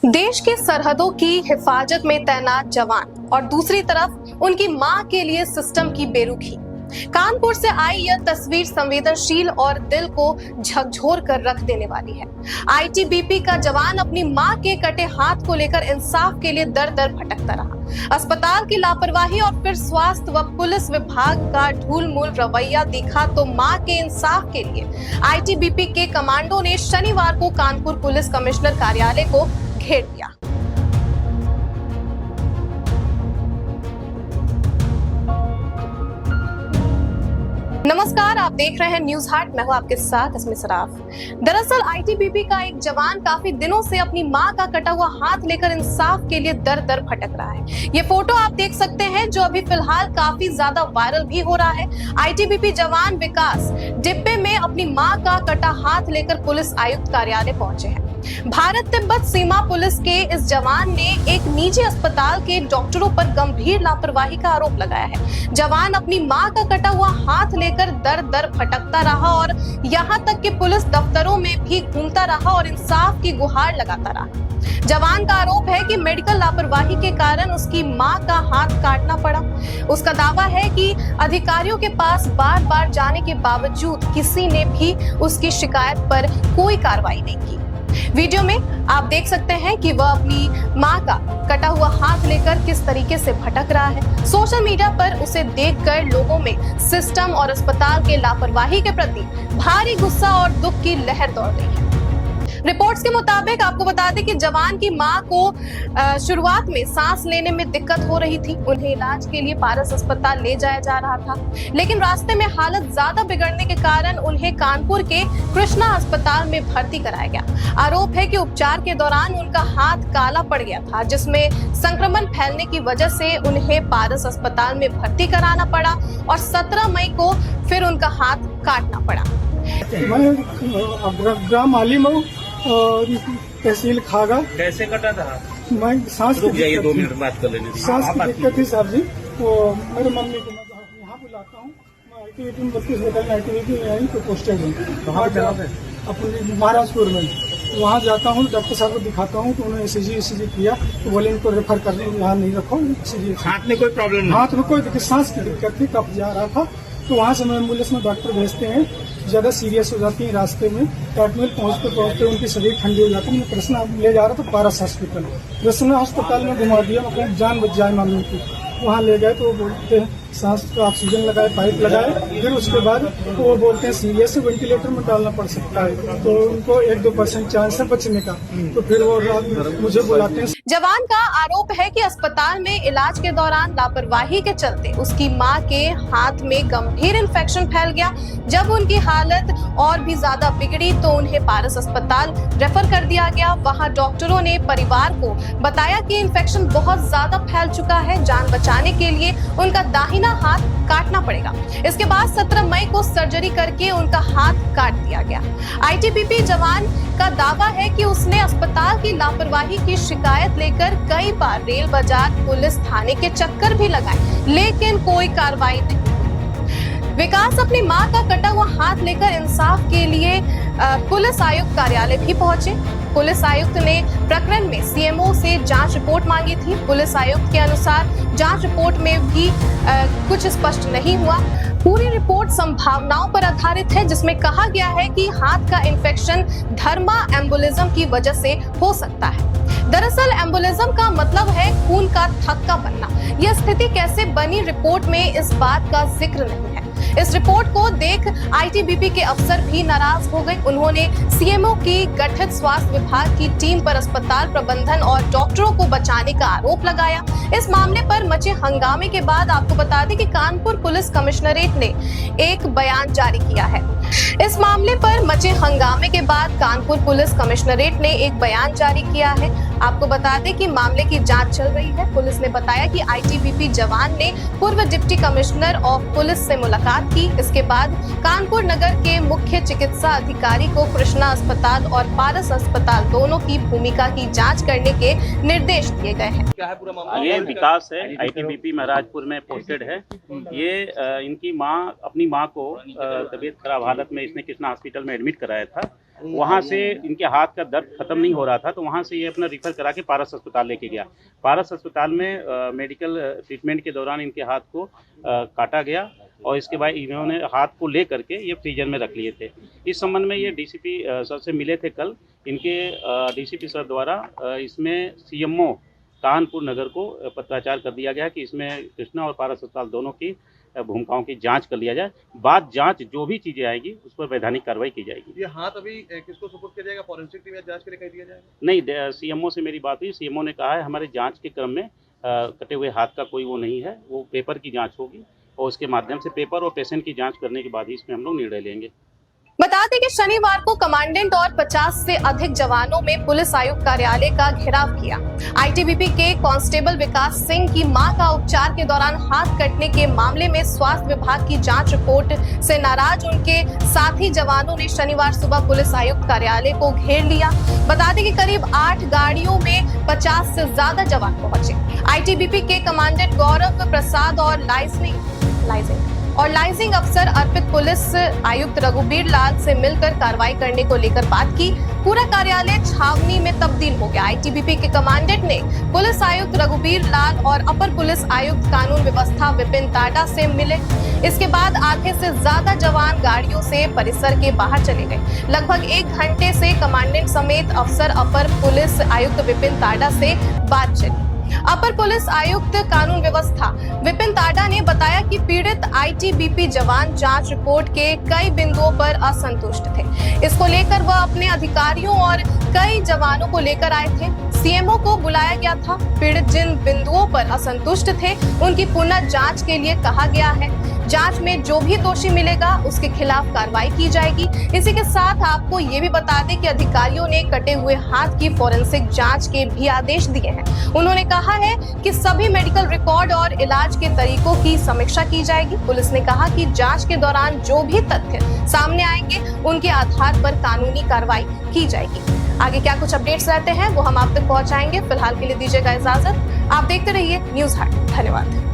देश की सरहदों की हिफाजत में तैनात जवान और दूसरी तरफ उनकी मां के लिए सिस्टम की बेरुखी। कानपुर से आई यह तस्वीर संवेदनशील और दिल को झकझोर कर रख देने वाली है। आईटीबीपी का जवान अपनी मां के कटे हाथ को लेकर इंसाफ के लिए दर दर भटकता रहा। अस्पताल की लापरवाही और फिर स्वास्थ्य व पुलिस विभाग का ढूलमूल रवैया दिखा तो मां के इंसाफ के लिए आईटीबीपी के कमांडो ने शनिवार को कानपुर पुलिस कमिश्नर कार्यालय को घेर लिया। नमस्कार, आप देख रहे हैं न्यूज हाट। मैं हूं आपके साथ अस्मी सराफ। दरअसल आईटीबीपी का एक जवान काफी दिनों से अपनी मां का कटा हुआ हाथ लेकर इंसाफ के लिए दर दर भटक रहा है। ये फोटो आप देख सकते हैं जो अभी फिलहाल काफी ज्यादा वायरल भी हो रहा है। आईटीबीपी जवान विकास डिब्बे में अपनी मां का कटा हाथ लेकर पुलिस आयुक्त कार्यालय पहुंचे हैं। भारत तिब्बत सीमा पुलिस के इस जवान ने एक निजी अस्पताल के डॉक्टरों पर गंभीर लापरवाही का आरोप लगाया है। जवान अपनी मां का कटा हुआ हाथ लेकर दर दर भटकता रहा और यहां तक कि पुलिस दफ्तरों में भी घूमता रहा और इंसाफ की गुहार लगाता रहा। जवान का आरोप है कि मेडिकल लापरवाही के कारण उसकी मां का हाथ काटना पड़ा। उसका दावा है कि अधिकारियों के पास बार बार जाने के बावजूद किसी ने भी उसकी शिकायत पर कोई कार्रवाई नहीं की। वीडियो में आप देख सकते हैं कि वह अपनी मां का कटा हुआ हाथ लेकर किस तरीके से भटक रहा है। सोशल मीडिया पर उसे देखकर लोगों में सिस्टम और अस्पताल के लापरवाही के प्रति भारी गुस्सा और दुख की लहर दौड़ रही है। रिपोर्ट्स के मुताबिक आपको बता दें कि जवान की मां को शुरुआत में सांस लेने में दिक्कत हो रही थी। उन्हें इलाज के लिए पारस अस्पताल ले जाया जा रहा था, लेकिन रास्ते में हालत ज्यादा बिगड़ने के कारण उन्हें कानपुर के कृष्णा अस्पताल में भर्ती कराया गया। आरोप है कि उपचार के दौरान उनका हाथ काला पड़ गया था, जिसमें संक्रमण फैलने की वजह से उन्हें पारस अस्पताल में भर्ती कराना पड़ा और 17 मई को फिर उनका हाथ काटना पड़ा। मैं ग्राम आलिम हूँ और तहसील खागा। कैसे कटा था? मैं सांस रुक जाइए, 2 मिनट बात कर लेने। सांस की दिक्कत थी साहब जी। वो मेरे मम्मी को मैं यहाँ बुलाता हूँ। मैं आईटीबीपी में 32 होटल में आईटीबीपी में आई तो पोस्टेड हूँ अपने महाराजपुर में। वहाँ जाता हूँ, डॉक्टर साहब को दिखाता हूँ तो उन्होंने ईसीजी किया तो बोले इनको रेफर कर यहाँ नहीं रखो। हाथ में कोई प्रॉब्लम नहीं? हाथ में कोई सांस की दिक्कत थी, कब जा रहा था तो वहाँ से एम्बुलेंस में डॉक्टर भेजते हैं। ज्यादा सीरियस हो जाती है, रास्ते में काटमेल पहुँचते उनकी शरीर ठंडी हो जाती है। कृष्णा ले जा रहा था पारस हॉस्पिटल, कृष्णा अस्पताल में घुमा दिया। मतलब जान बच जाए मम्मी की। वहाँ ले गए तो वो बोलते हैं सांस को ऑक्सीजन लगाए, पाइप लगाए। फिर उसके बाद वो बोलते हैं सीरियस है, वेंटिलेटर में डालना पड़ सकता है, तो उनको 1-2% चांस है बचने का। तो फिर वो मुझे बुलाते हैं। जवान का आरोप है कि अस्पताल में इलाज के दौरान लापरवाही के चलते उसकी मां के हाथ में गंभीर इन्फेक्शन फैल गया। जब उनकी हालत और भी ज्यादा बिगड़ी तो उन्हें पारस अस्पताल रेफर कर दिया गया। वहां डॉक्टरों ने परिवार को बताया कि इन्फेक्शन बहुत ज्यादा फैल चुका है, जान बचाने के लिए उनका दाहिना हाथ काटना पड़ेगा। इसके बाद 17 मई को सर्जरी करके उनका हाथ काट दिया गया। आईटीबीपी जवान का दावा है कि उसने अस्पताल की लापरवाही की शिकायत लेकर कई बार रेल बाजार पुलिस थाने के चक्कर भी लगाए, लेकिन कोई कार्रवाई नहीं। विकास अपनी मां का कटा हुआ हाथ लेकर इंसाफ के लिए पुलिस आयुक्त कार्यालय भी पहुंचे। पुलिस आयुक्त ने प्रकरण में सीएमओ से जांच रिपोर्ट मांगी थी। पुलिस आयुक्त के अनुसार जांच रिपोर्ट में भी कुछ स्पष्ट नहीं हुआ। पूरी रिपोर्ट संभावनाओं पर आधारित है, जिसमें कहा गया है कि हाथ का इन्फेक्शन धर्मा एम्बोलिज्म की वजह से हो सकता है। दरअसल एम्बोलिज्म का मतलब है खून का थक्का बनना। यह स्थिति कैसे बनी, रिपोर्ट में इस बात का जिक्र नहीं है। इस रिपोर्ट को देख आईटीबीपी के अफसर भी नाराज हो गए। उन्होंने सीएमओ की गठित स्वास्थ्य विभाग की टीम पर अस्पताल प्रबंधन और डॉक्टरों को बचाने का आरोप लगाया। इस मामले पर मचे हंगामे के बाद आपको बता दें कि कानपुर पुलिस कमिश्नरेट ने एक बयान जारी किया है। इस मामले पर मचे हंगामे के बाद कानपुर पुलिस कमिश्नरेट ने एक बयान जारी किया है। आपको बता दें कि मामले की जांच चल रही है। पुलिस ने बताया कि आईटीबीपी जवान ने पूर्व डिप्टी कमिश्नर ऑफ पुलिस से मुलाकात की। इसके बाद कानपुर नगर के मुख्य चिकित्सा अधिकारी को कृष्णा अस्पताल और पारस अस्पताल दोनों की भूमिका की जांच करने के निर्देश दिए गए हैं। क्या है पूरा मामला? ये विकास है, आईटीबीपी महाराजपुर में पोस्टेड है। ये इनकी माँ अपनी माँ को तबीयत खराब हालत में इसने कृष्णा हॉस्पिटल में एडमिट कराया था वहाँ से इनके हाथ का दर्द खत्म नहीं हो रहा था, तो वहाँ से ये अपना रिफर करा के पारस अस्पताल लेके गया। पारस अस्पताल में मेडिकल ट्रीटमेंट के दौरान इनके हाथ को काटा गया और इसके बाद इन्होंने हाथ को ले करके ये फ्रीजर में रख लिए थे। इस संबंध में ये डीसीपी सर से मिले थे कल। इनके डीसीपी सर द्वारा इसमें सीएमओ कानपुर नगर को पत्राचार कर दिया गया कि इसमें कृष्णा और पारस अस्पताल दोनों की भूमिकाओं की जांच कर लिया जाए। बाद जांच जो भी चीजें आएगी उस पर वैधानिक कार्रवाई की जाएगी। ये हाथ अभी किसको सुपुर्द किया जाएगा? फॉरेंसिक टीम या जांच के लिए कह दिया जाएगा? नहीं, सीएमओ से मेरी बात हुई। सीएमओ ने कहा है हमारे जांच के क्रम में कटे हुए हाथ का कोई वो नहीं है, वो पेपर की जांच होगी और उसके माध्यम से पेपर और पेशेंट की जांच करने के बाद ही इसमें हम लोग निर्णय लेंगे। बता दें कि शनिवार को कमांडेंट और 50 से अधिक जवानों में पुलिस आयुक्त कार्यालय का घेराव किया। आईटीबीपी के कांस्टेबल विकास सिंह की मां का उपचार के दौरान हाथ कटने के मामले में स्वास्थ्य विभाग की जांच रिपोर्ट से नाराज उनके साथी जवानों ने शनिवार सुबह पुलिस आयुक्त कार्यालय को घेर लिया। बता दें कि करीब 8 गाड़ियों में 50 से ज्यादा जवान पहुंचे। आईटीबीपी के कमांडेंट गौरव प्रसाद और लाइजिंग अफसर अर्पित पुलिस आयुक्त रघुबीर लाल से मिलकर कार्रवाई करने को लेकर बात की। पूरा कार्यालय छावनी में तब्दील हो गया। आईटीबीपी के कमांडेंट ने पुलिस आयुक्त रघुबीर लाल और अपर पुलिस आयुक्त कानून व्यवस्था विपिन टाडा से मिले। इसके बाद आधे से ज्यादा जवान गाड़ियों से परिसर के बाहर चले गए। लगभग 1 घंटे से कमांडेंट समेत अफसर अपर पुलिस आयुक्त विपिन टाडा से बात चली। अपर पुलिस आयुक्त कानून व्यवस्था विपिन टाडा ने बताया कि पीड़ित आईटीबीपी जवान जांच रिपोर्ट के कई बिंदुओं पर असंतुष्ट थे। इसको लेकर वह अपने अधिकारियों और कई जवानों को लेकर आए थे। सीएमओ को बुलाया गया था। पीड़ित जिन बिंदुओं पर असंतुष्ट थे उनकी पुनः जांच के लिए कहा गया है। जांच में जो भी दोषी मिलेगा उसके खिलाफ कार्रवाई की जाएगी। इसी के साथ आपको ये भी बता दें कि अधिकारियों ने कटे हुए हाथ की फोरेंसिक जांच के भी आदेश दिए हैं। उन्होंने कहा है कि सभी मेडिकल रिकॉर्ड और इलाज के तरीकों की समीक्षा की जाएगी। पुलिस ने कहा कि जांच के दौरान जो भी तथ्य सामने आएंगे उनके आधार पर कानूनी कार्रवाई की जाएगी। आगे क्या कुछ अपडेट्स रहते हैं वो हम आप तक पहुंचाएंगे। फिलहाल के लिए दीजिएगा इजाजत। आप देखते रहिए न्यूज़ हट। धन्यवाद।